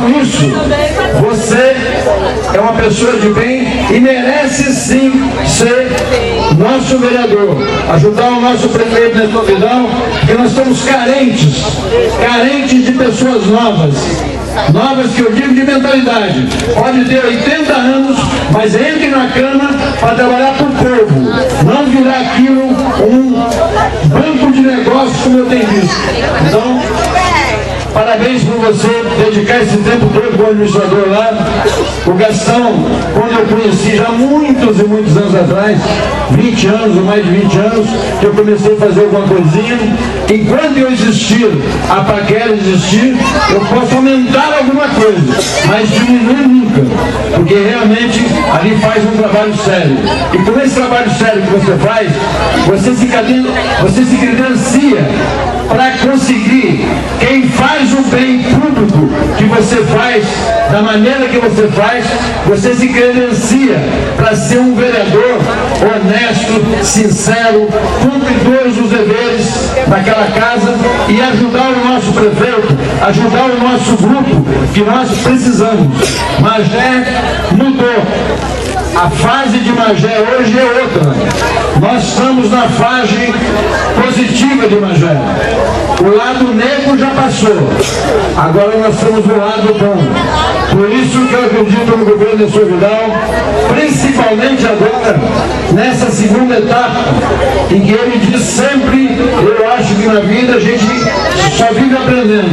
com isso, você é uma pessoa de bem e merece sim ser nosso vereador, ajudar o nosso prefeito Nestor Vidal, porque nós estamos carentes de pessoas novas que eu digo de mentalidade. Pode ter 80 anos, mas entre na cama para trabalhar para o povo, não virar aquilo um banco de negócios como eu tenho visto. Então, parabéns por você dedicar esse tempo todo com o administrador lá. O Gastão, quando eu conheci já muitos e muitos anos atrás, 20 anos ou mais de 20 anos, que eu comecei a fazer alguma coisinha. Enquanto eu existir, a paquera existir, eu posso aumentar alguma coisa, mas diminuir nunca, porque realmente ali faz um trabalho sério. E com esse trabalho sério que você faz, você se credencia para conseguir. Quem faz o bem público que você faz, da maneira que você se credencia para ser um vereador honesto, sincero, cumpridor dos deveres daquela casa e ajudar o nosso prefeito, ajudar o nosso grupo que nós precisamos. Magé mudou. A fase de Magé hoje é outra. Nós estamos na fase positiva de Magé. O lado negro já passou. Agora nós estamos do lado bom. Por isso que eu acredito no governo Nestor Vidal, principalmente agora, nessa segunda etapa, em que ele diz sempre, eu acho que na vida a gente só vive aprendendo.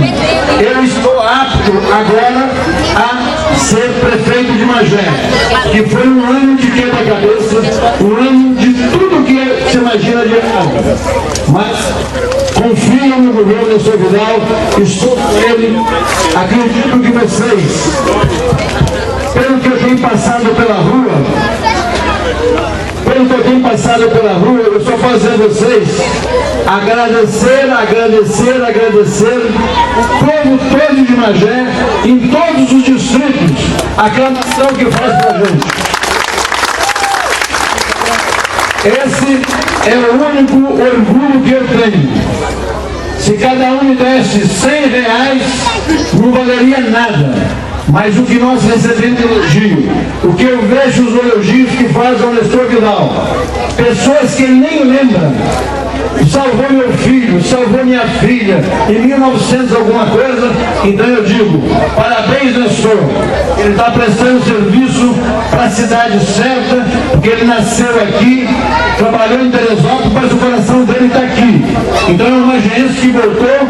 Eu estou apto agora a ser prefeito de Magé, que foi um ano de quebra-cabeça, um ano de tudo que se imagina de errado. Mas confio no governo Nestor Vidal, estou com ele, acredito que vocês, pelo que eu tenho passado pela rua, eu só posso dizer a vocês, agradecer o povo todo de Magé, em todos os distritos, a aclamação que faz pra gente. Esse é o único orgulho que eu tenho. Se cada um me desse R$100, não valeria nada. Mas o que nós recebemos de elogio, o que eu vejo os elogios que faz ao Nestor Vidal, pessoas que ele nem lembra, salvou meu filho, salvou minha filha, em 1900 alguma coisa, então eu digo, parabéns Nestor, ele está prestando serviço para a cidade certa, porque ele nasceu aqui, trabalhou em Teresópolis, mas o coração dele está aqui. Então é uma agência que voltou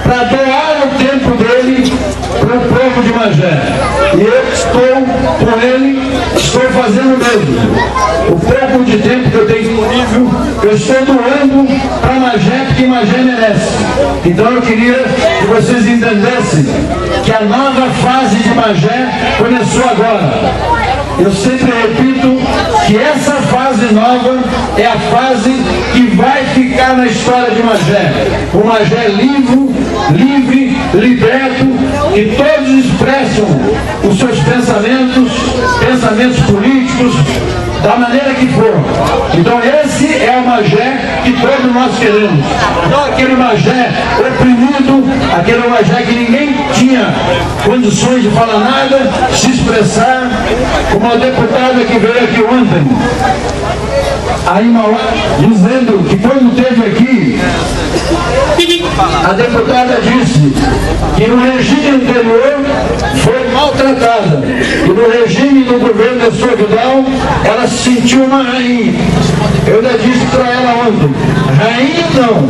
para doar o tempo dele para o povo de Magé. E eu estou com ele, estou fazendo mesmo. O pouco de tempo que eu tenho disponível, eu estou doando para Magé, porque Magé merece. Então eu queria que vocês entendessem que a nova fase de Magé começou agora. Eu sempre repito que essa fase nova é a fase que vai ficar na história de Magé. O Magé livre, liberto, e todos expressam os seus pensamentos políticos, da maneira que for. Então esse é o Magé que todos nós queremos. Não aquele Magé oprimido, aquele Magé que ninguém tinha condições de falar nada, se expressar, como a deputada que veio aqui ontem, a Imauá, dizendo que quando esteve aqui, a deputada disse que no regime anterior foi maltratada e no regime do governo Nestor Vidal ela se sentiu uma rainha. Eu já disse para ela ontem, rainha não,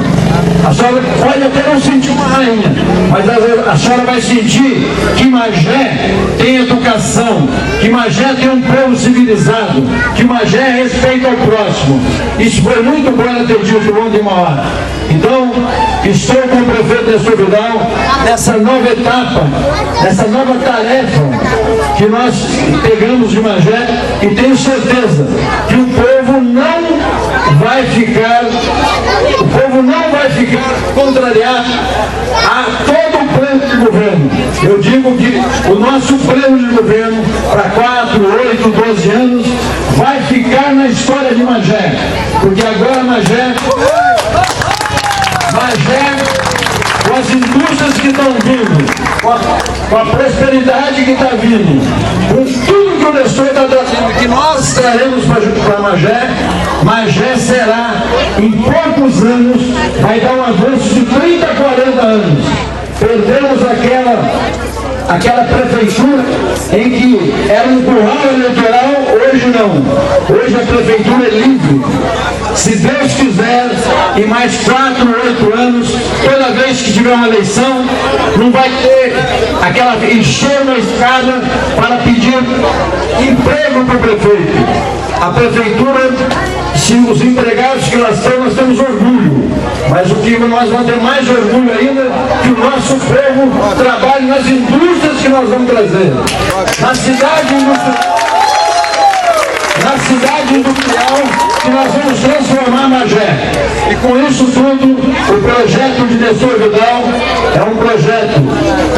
a senhora pode até não sentir uma rainha, mas a senhora vai sentir que Magé tem educação, que Magé tem um povo civilizado, que Magé respeita ao próximo. Isso foi muito bom ela ter dito ontem em Mauá. Então, estou com o prefeito Nestor Vidal nessa nova etapa, nessa nova tarefa que nós pegamos de Magé, e tenho certeza que o povo não vai ficar contrariado a todo o plano de governo. Eu digo que o nosso plano de governo para 4, 8, 12 anos vai ficar na história de Magé, porque agora Magé, com as indústrias que estão vindo, com a prosperidade que está vindo, com tudo que o Nestor está trazendo, que nós traremos para Magé, Magé será, em poucos anos, vai dar um avanço de 30, 40 anos. Perdemos aquela prefeitura em que era um curral eleitoral, hoje não. Hoje a prefeitura é livre. Se Deus quiser, em mais 4 ou 8 anos, toda vez que tiver uma eleição, não vai ter aquela encher uma escada para pedir emprego para o prefeito. A prefeitura, se os empregados que nós temos orgulho, mas o que nós vamos ter mais orgulho ainda, que o nosso povo trabalhe nas indústrias que nós vamos trazer. Na cidade industrial que nós vamos transformar Magé. E com isso tudo, o projeto de Nestor Vidal é um projeto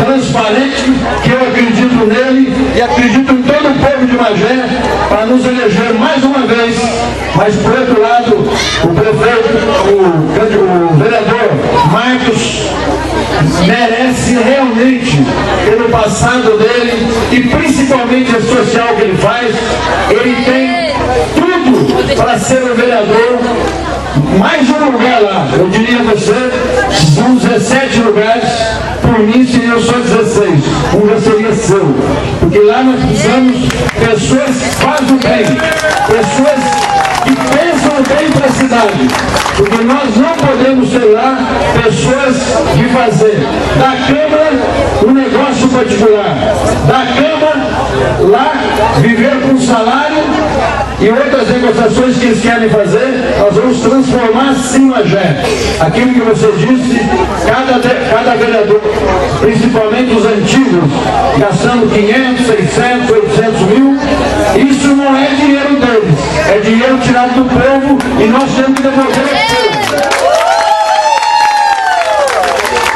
transparente, que eu acredito nele e acredito em todo o povo de Magé para nos eleger mais uma vez. Mas por outro lado, o prefeito, o vereador Marcos merece realmente, pelo passado dele e principalmente a social que ele faz, ele tem tudo para ser um vereador. Mais um lugar lá, eu diria a você, são 17 lugares, por mim seriam só 16, um já seria seu, porque lá nós precisamos de pessoas que fazem o bem, pessoas que pensam bem para a cidade, porque nós não podemos ter lá pessoas de fazer da Câmara um negócio particular, da Câmara lá viver com salário e outras negociações que eles querem fazer. Nós vamos transformar sim Magé. Aquilo que você disse, cada vereador, principalmente os antigos, gastando 500, 600, 800 mil, isso não é dinheiro deles, é dinheiro tirado do povo e nós temos que devolver ao povo.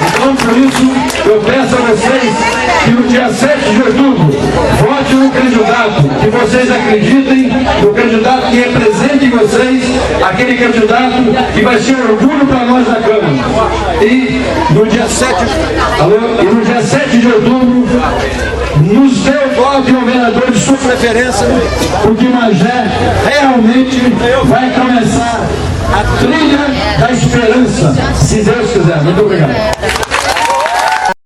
Então, por isso, eu peço a vocês que no dia 7 de outubro votem no candidato, que vocês acreditem no candidato que represente vocês, aquele candidato que vai ser orgulho para nós da Câmara. E no dia 7 de outubro, nos dê o voto e o vereador de sua preferência, porque Magé realmente vai começar a trilha da esperança, se Deus quiser. Muito obrigado.